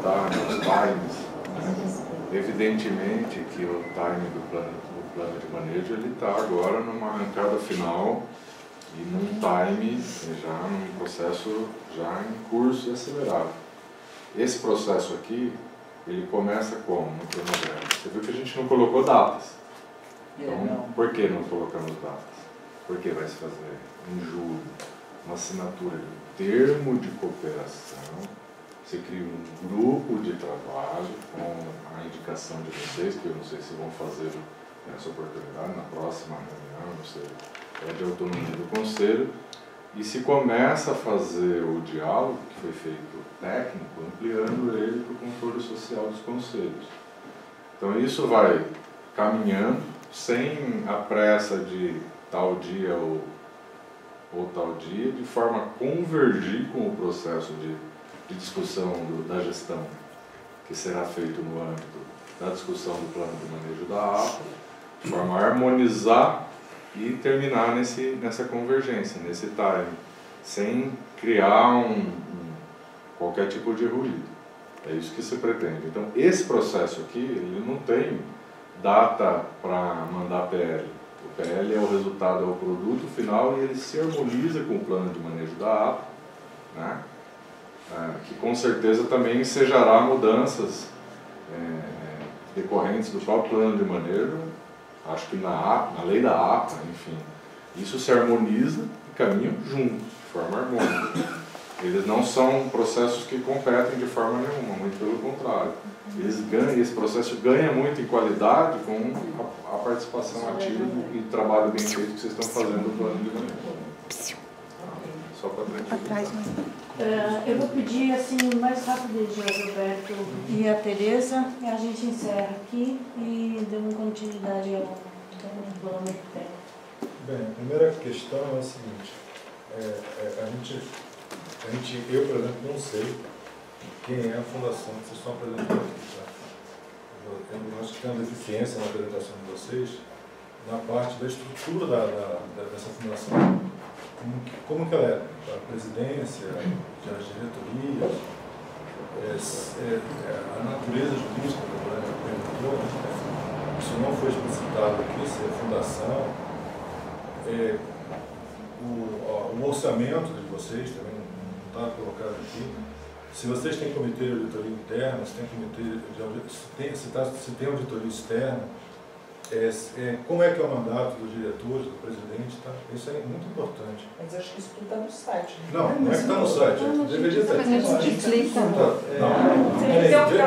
ajudar nos times, né? Evidentemente que o time do plano de manejo ele está agora numa arrancada final e num time, já num processo já em curso e acelerado. Esse processo aqui, ele começa como? No cronograma. Você viu que a gente não colocou datas. Então, por que não colocamos datas? Porque vai se fazer em julho uma assinatura de um termo de cooperação. Você cria um grupo de trabalho com a indicação de vocês, que eu não sei se vão fazer nessa oportunidade, na próxima reunião, não sei, é de autonomia do Conselho, e se começa a fazer o diálogo, que foi feito técnico, ampliando ele para o controle social dos conselhos. Então isso vai caminhando, sem a pressa de tal dia ou tal dia, de forma a convergir com o processo de discussão da gestão, que será feito no âmbito da discussão do plano de manejo da APA, de forma a harmonizar e terminar nessa convergência, nesse time, sem criar qualquer tipo de ruído. É isso que se pretende. Então, esse processo aqui, ele não tem data para mandar PL. O PL é o resultado, é o produto final e ele se harmoniza com o plano de manejo da APA, né? Que com certeza também ensejará mudanças decorrentes do próprio plano de manejo, acho que na lei da APA, enfim. Isso se harmoniza e caminham juntos, de forma harmônica. Eles não são processos que competem de forma nenhuma, muito pelo contrário. Esse processo ganha muito em qualidade com a participação ativa e o trabalho bem feito que vocês estão fazendo no plano de manejo. Só para trás. Eu vou pedir assim o mais rápido de Roberto e a Tereza, e a gente encerra aqui e damos continuidade ao regulamento técnico. Bem, a primeira questão é a seguinte, eu, por exemplo, não sei quem é a fundação que vocês estão apresentando aqui. Tá? Eu acho que tem uma deficiência na apresentação de vocês na parte da estrutura dessa fundação. Como que ela é? A presidência, as diretorias, a natureza jurídica que perguntou, isso não foi explicitado aqui, se é fundação, o orçamento de vocês também não está colocado aqui. Se vocês têm comitê de auditoria interna, se tem comitê de auditoria, se tem auditoria externa, como é que é o mandato dos diretores, do presidente, tá? Isso é muito importante. Mas acho que isso tudo está no site. Né? Não é que está no site. Deveria estar aqui. Mas a gente explica.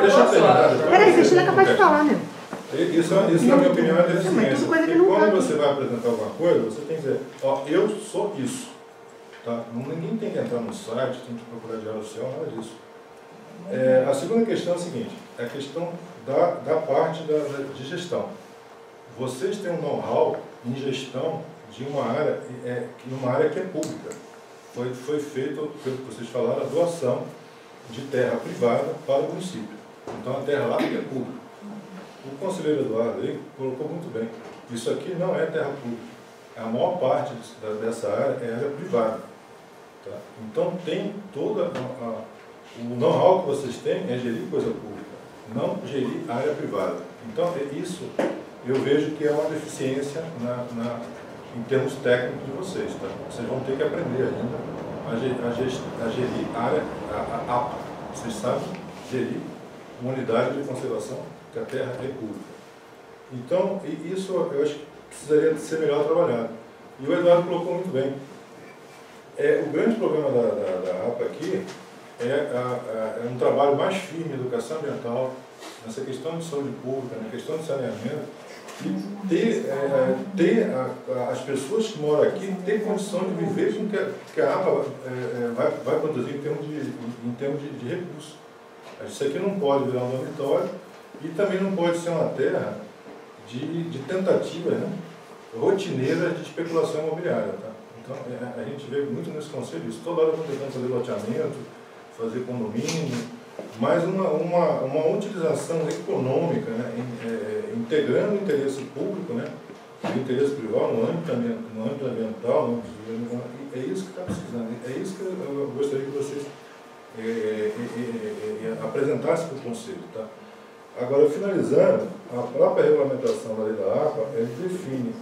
Deixa eu terminar. Peraí, deixa ele acabar de falar, meu. Isso, na minha opinião, é deficiência. Porque quando você vai apresentar alguma coisa, você tem que dizer, ó, eu sou isso. Tá? Ninguém tem que entrar no site, tem que procurar diário oficial, nada disso. A segunda questão é a seguinte, é a questão da parte de gestão. Vocês têm um know-how em gestão de uma área que é pública. Foi feito, pelo que vocês falaram, a doação de terra privada para o município. Então a terra lá é pública. O conselheiro Eduardo aí colocou muito bem. Isso aqui não é terra pública. A maior parte dessa área é área privada. Tá? Então tem toda o know-how que vocês têm é gerir coisa pública, não gerir área privada. Então isso eu vejo que é uma deficiência em termos técnicos de vocês. Tá? Vocês vão ter que aprender ainda a gerir área, a APA. Vocês sabem gerir uma unidade de conservação que a terra é pública. Então, isso eu acho que precisaria ser melhor trabalhado. E o Eduardo colocou muito bem. O grande problema da APA aqui é um trabalho mais firme em educação ambiental, nessa questão de saúde pública, na questão de saneamento, e ter as pessoas que moram aqui ter condição de viver com o que a APA vai produzir em termos de recursos. Isso aqui não pode virar um dormitório e também não pode ser uma terra de tentativa, né, rotineira de especulação imobiliária. Tá? Então, a gente vê muito nesse conselho isso. Toda hora estão tentando fazer loteamento, fazer condomínio, mas uma utilização econômica, né, integrando o interesse público, né, e o interesse privado no âmbito ambiental, é isso que está precisando. É isso que eu gostaria que vocês apresentar-se para o Conselho. Tá? Agora, finalizando, a própria regulamentação da lei da APA, ele define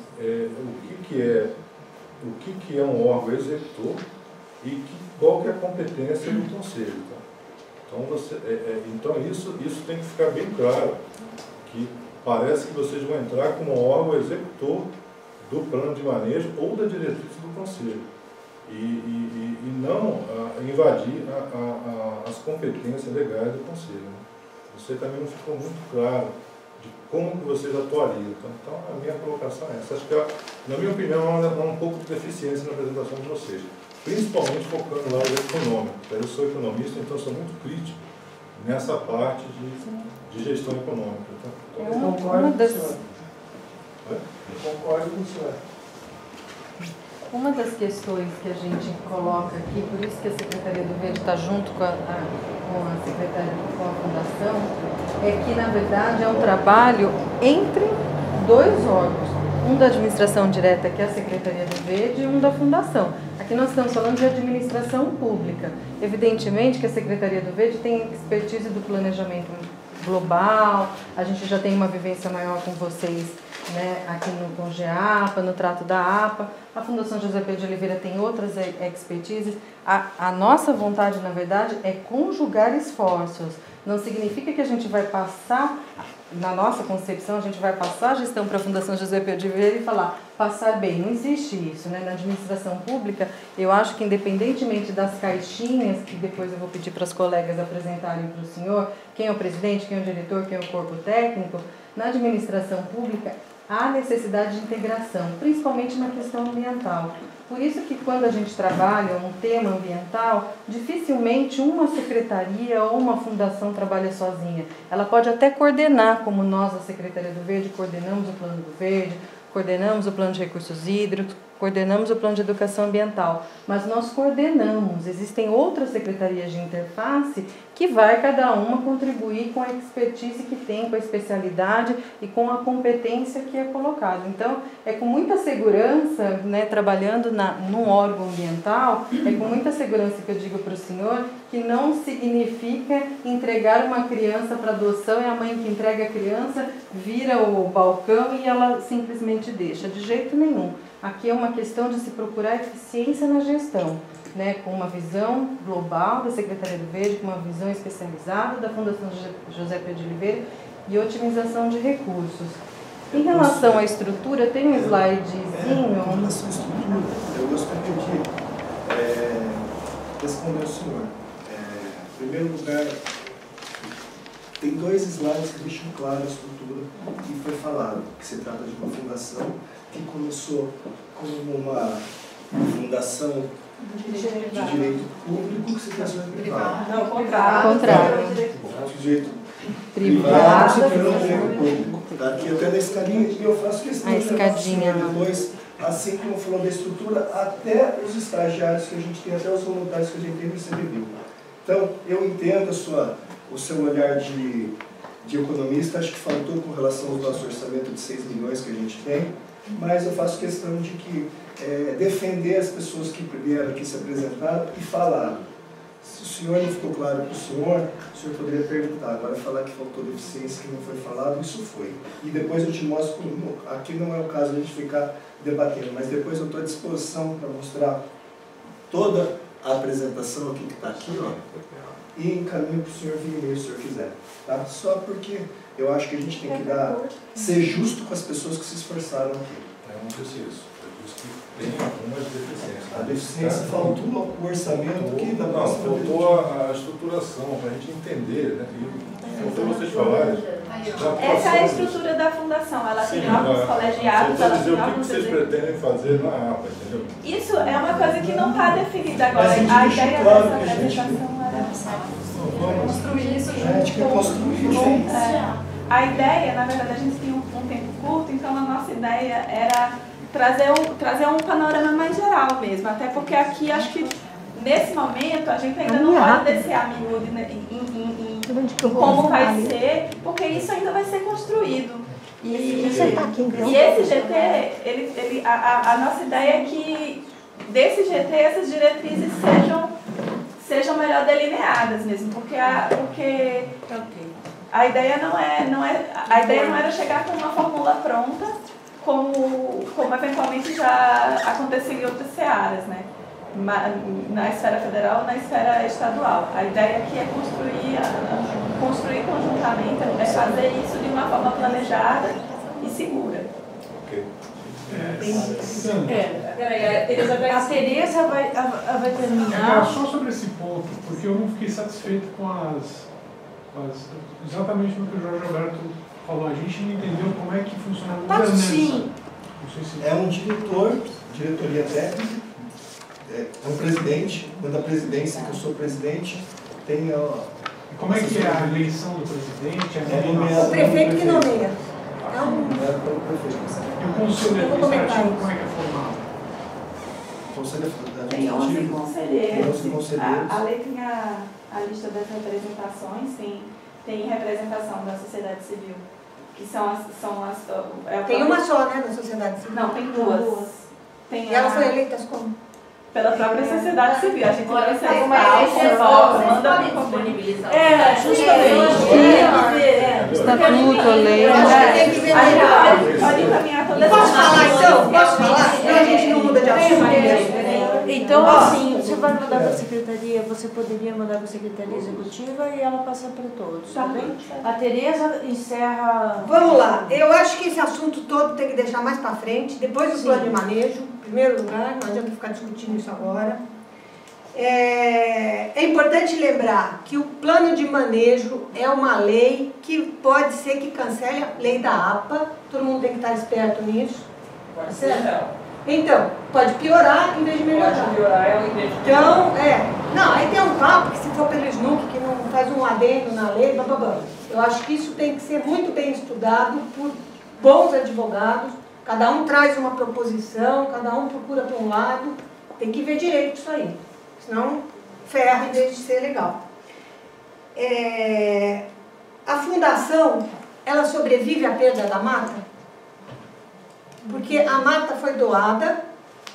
o que é um órgão executor e qual que é a competência do Conselho. Tá? Então, isso tem que ficar bem claro, que parece que vocês vão entrar como órgão executor do plano de manejo ou da diretriz do Conselho. E não invadir as competências legais do Conselho. Né? Isso também não ficou muito claro de como que vocês atuariam. Então, a minha colocação é essa. Acho que, na minha opinião, há um pouco de deficiência na apresentação de vocês, principalmente focando lá o econômico. Eu sou economista, então sou muito crítico nessa parte de gestão econômica. Eu concordo com o senhor. Eu concordo com o senhor. Uma das questões que a gente coloca aqui, por isso que a Secretaria do Verde está junto com a Secretaria, com a Fundação, é que, na verdade, é um trabalho entre dois órgãos. Um da administração direta, que é a Secretaria do Verde, e um da Fundação. Aqui nós estamos falando de administração pública. Evidentemente que a Secretaria do Verde tem expertise do planejamento global, a gente já tem uma vivência maior com vocês, né, aqui no CONGEAPA, no trato da APA. A Fundação José Pedro de Oliveira tem outras expertises. A nossa vontade, na verdade, é conjugar esforços. Não significa que a gente vai passar, na nossa concepção, a gente vai passar a gestão para a Fundação José Pedro de Oliveira e falar, passar bem. Não existe isso, né? Na administração pública, eu acho que independentemente das caixinhas, que depois eu vou pedir para as colegas apresentarem para o senhor, quem é o presidente, quem é o diretor, quem é o corpo técnico, na administração pública, há necessidade de integração, principalmente na questão ambiental. Por isso que quando a gente trabalha um tema ambiental, dificilmente uma secretaria ou uma fundação trabalha sozinha. Ela pode até coordenar, como nós, a Secretaria do Verde, coordenamos o Plano do Verde, coordenamos o Plano de Recursos Hídricos, coordenamos o Plano de Educação Ambiental, mas nós coordenamos, existem outras secretarias de interface que vai cada uma contribuir com a expertise que tem, com a especialidade e com a competência que é colocada. Então, é com muita segurança, né, trabalhando num órgão ambiental, é com muita segurança que eu digo para o senhor que não significa entregar uma criança para adoção e a mãe que entrega a criança vira o balcão e ela simplesmente deixa, de jeito nenhum. Aqui é uma questão de se procurar eficiência na gestão, né, com uma visão global da Secretaria do Verde, com uma visão especializada da Fundação José Pedro de Oliveira e otimização de recursos. Em relação à estrutura, tem um slidezinho. Em relação à estrutura, eu gostaria de responder ao senhor. Em primeiro lugar, tem dois slides que deixam claro a estrutura que foi falado, que se trata de uma fundação que começou como uma fundação de direito público que se transformou em privado. Não, contrário. De direito privado se tornou direito público. Tá? Aqui até na escadinha, e eu faço questão de levar depois, assim como falou da estrutura, até os estagiários que a gente tem, até os voluntários que a gente tem no CBB. Então, eu entendo o seu olhar de economista, acho que faltou com relação ao nosso orçamento de 6 milhões que a gente tem, mas eu faço questão de defender as pessoas que vieram aqui se apresentar e falaram. Se o senhor não ficou claro para o senhor poderia perguntar. Agora, falar que faltou deficiência, que não foi falado, isso foi. E depois eu te mostro, aqui não é o caso de a gente ficar debatendo, mas depois eu estou à disposição para mostrar toda a apresentação aqui que está aqui, ó, e encaminho para o senhor via e-mail, se o senhor quiser. Tá? Só porque eu acho que a gente tem que ser justo com as pessoas que se esforçaram aqui. Eu não disse isso. Eu disse que tem algumas deficiências. A deficiência faltou o orçamento aqui da nossa. Não, faltou a estruturação, para a gente entender, né? Faltou vocês falarem. Essa é a estrutura da fundação. Ela tem órgãos colegiados, ela tem órgãos. O que vocês pretendem fazer na APA, entendeu? Isso é uma coisa que não está definida agora. A ideia dessa apresentação era construir isso junto. A ideia, na verdade, a gente tem um tempo curto, então a nossa ideia era trazer um panorama mais geral mesmo, até porque aqui acho que nesse momento a gente ainda não pode descer a miúde, né, em como vai ser, porque isso ainda vai ser construído. E esse GT, a nossa ideia é que desse GT essas diretrizes sejam melhor delineadas mesmo, porque a ideia a ideia não era chegar com uma fórmula pronta, como eventualmente já aconteceu em outras searas, né? Na esfera federal, na esfera estadual. A ideia aqui é construir conjuntamente, é fazer isso de uma forma planejada e segura. A Tereza vai terminar. Só sobre esse ponto, porque eu não fiquei satisfeito com exatamente no que o Jorge Alberto falou. A gente não entendeu como é que funciona a governança. Sim. É um diretoria técnica, é um presidente, quando a presidência, que eu sou presidente, tem a... E como é que é a eleição do presidente? O prefeito que nomeia. Nomeado pelo prefeito. E o conselho administrativo, como é que é formado? O conselho administrativo Tem 11 conselheiros. conselheiros. A lei tem a lista das representações, tem representação da sociedade civil, que são as Tem uma só, né, na sociedade civil? Não, tem duas. E elas são eleitas como? Pela própria sociedade civil. A gente vai ser manda disponibilizar. Justamente. Estatuto, lei. Pode encaminhar todas as... Posso falar então? Posso falar? Senão a gente não muda de assunto. Então, assim, você vai mandar para a secretaria, você poderia mandar para a secretaria executiva e ela passa para todos, tá bem? A Tereza encerra... Vamos lá. Eu acho que esse assunto todo tem que deixar mais para frente, depois do plano de manejo, em primeiro lugar, não adianta ficar discutindo isso agora. É importante lembrar que o plano de manejo é uma lei que pode ser que cancele a lei da APA, todo mundo tem que estar esperto nisso. Pode ser, não. Então, pode piorar em vez de melhorar. Pode piorar em vez de Então, não, aí tem um papo que se for pelo SNUC, que não faz um adendo na lei, blá. Eu acho que isso tem que ser muito bem estudado por bons advogados, cada um traz uma proposição, cada um procura para um lado, tem que ver direito isso aí, senão ferra em vez de ser legal. A fundação, ela sobrevive à perda da mata? Porque a mata foi doada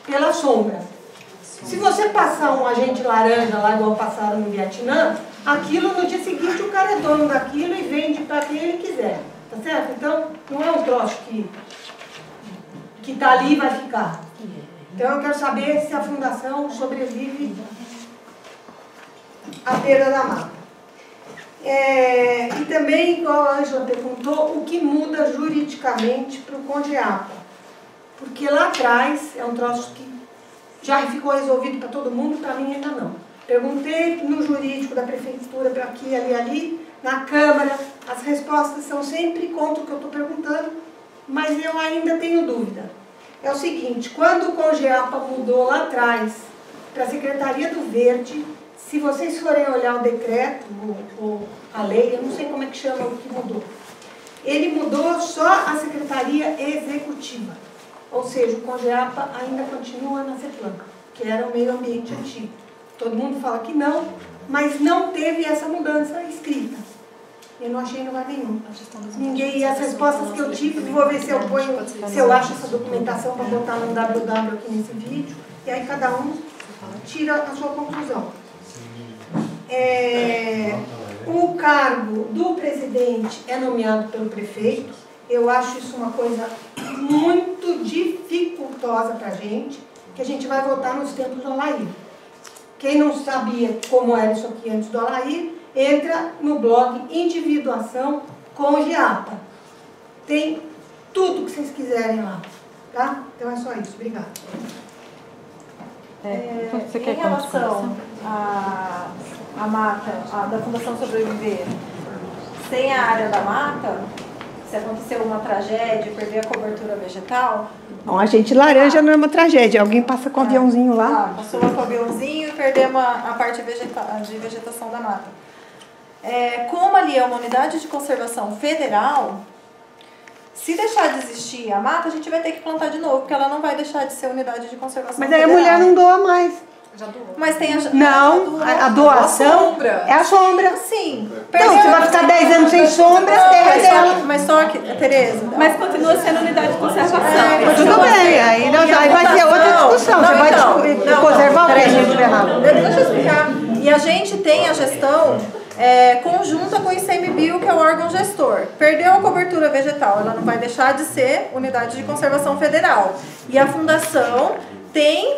pela sombra. Se você passar um agente laranja lá, igual passaram no Vietnã, aquilo no dia seguinte o cara é dono daquilo e vende para quem ele quiser. Tá certo? Então, não é um troço que está ali e vai ficar. Então, eu quero saber se a fundação sobrevive à perda da mata. E também, igual a Ângela perguntou, o que muda juridicamente para o CONGEAPA? Porque lá atrás é um troço que já ficou resolvido para todo mundo, para mim ainda não. Perguntei no jurídico da prefeitura, para aqui, ali, na Câmara, as respostas são sempre contra o que eu estou perguntando, mas eu ainda tenho dúvida. É o seguinte, quando o CONGEAPA mudou lá atrás para a Secretaria do Verde, se vocês forem olhar o decreto, ou a lei, eu não sei como é que chama o que mudou, ele mudou só a Secretaria Executiva. Ou seja, o CONGEAPA ainda continua na CEPLAN, que era o meio ambiente antigo. Todo mundo fala que não, mas não teve essa mudança escrita. Eu não achei em lugar nenhum. Ninguém, e as respostas que eu tive, vou ver se eu ponho, se eu acho essa documentação para botar no www aqui nesse vídeo, e aí cada um tira a sua conclusão. O cargo do presidente é nomeado pelo prefeito. Eu acho isso uma coisa muito dificultosa para a gente, que a gente vai voltar nos tempos do Alair. Quem não sabia como era isso aqui antes do Alair, entra no blog Individuação CONGEAPA. Tem tudo que vocês quiserem lá, tá? Então é só isso. Obrigada. Em relação à mata, da Fundação Sobreviver, sem a área da mata, se aconteceu uma tragédia, perder a cobertura vegetal... Bom, a gente laranja não é uma tragédia, alguém passa com o aviãozinho lá. Passou com o aviãozinho e perdemos a parte de vegetação da mata. Como ali é uma unidade de conservação federal, se deixar de existir a mata, a gente vai ter que plantar de novo, porque ela não vai deixar de ser unidade de conservação federal. Mas aí a mulher não doa mais. Já doou. Mas tem a doação sombra. É a sombra. Sim. Então, você vai ficar 10 anos sem sombra, a terra é dela. Mas só que, Tereza... Mas continua sendo unidade de conservação. Tudo bem, aí vai ser outra discussão. Você vai conservar o que a gente errado. Deixa eu explicar. E a gente tem a gestão conjunta com o ICMBio, que é o órgão gestor. Perdeu a cobertura vegetal, ela não vai deixar de ser unidade de conservação federal. E a fundação tem,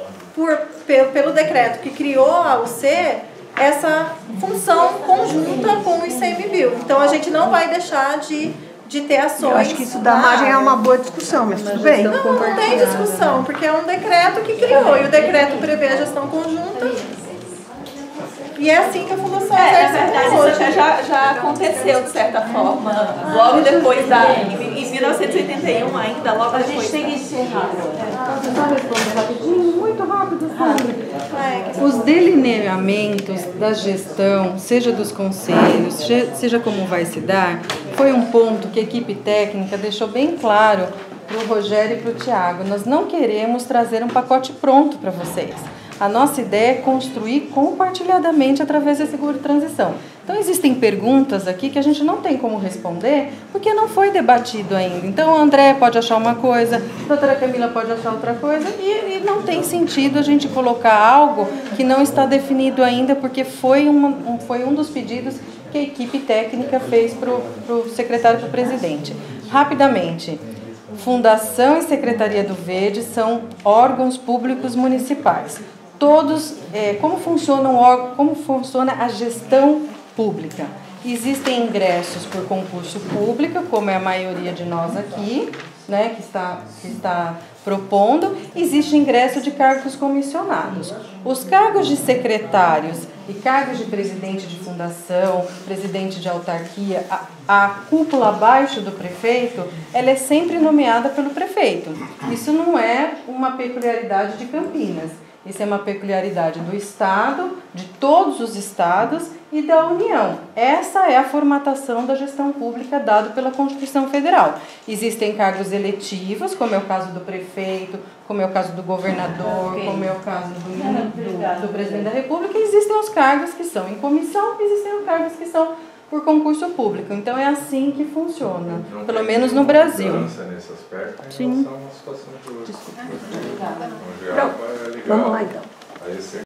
pelo decreto que criou a UC, essa função conjunta com o ICMBio. Então a gente não vai deixar de ter ações. Eu acho que isso da margem é uma boa discussão, mas tudo bem. Não tem discussão, porque é um decreto que criou, e o decreto prevê a gestão conjunta. E é assim que a fundação na verdade, isso já aconteceu, de certa forma, logo depois em 1981 ainda, logo depois. A gente tem que encerrar. Só responder rapidinho, muito rápido. Os delineamentos da gestão, seja dos conselhos, seja como vai se dar, foi um ponto que a equipe técnica deixou bem claro para o Rogério e para o Tiago. Nós não queremos trazer um pacote pronto para vocês. A nossa ideia é construir compartilhadamente através da seguro transição. Então, existem perguntas aqui que a gente não tem como responder, porque não foi debatido ainda. Então, o André pode achar uma coisa, a doutora Camila pode achar outra coisa, e não tem sentido a gente colocar algo que não está definido ainda, porque foi um dos pedidos que a equipe técnica fez para o secretário do presidente. Rapidamente, Fundação e Secretaria do Verde são órgãos públicos municipais. Todos, como funciona a gestão pública? Existem ingressos por concurso público, como é a maioria de nós aqui, né, que está propondo. Existe ingresso de cargos comissionados. Os cargos de secretários e cargos de presidente de fundação, presidente de autarquia, a cúpula abaixo do prefeito, ela é sempre nomeada pelo prefeito. Isso não é uma peculiaridade de Campinas. Isso é uma peculiaridade do Estado, de todos os estados e da União. Essa é a formatação da gestão pública dada pela Constituição Federal. Existem cargos eletivos, como é o caso do prefeito, como é o caso do governador, como é o caso do presidente da República. E existem os cargos que são em comissão, existem os cargos que são por concurso público. Então é assim que funciona, pelo menos no Brasil. Nesse aspecto, sim. Vamos lá então.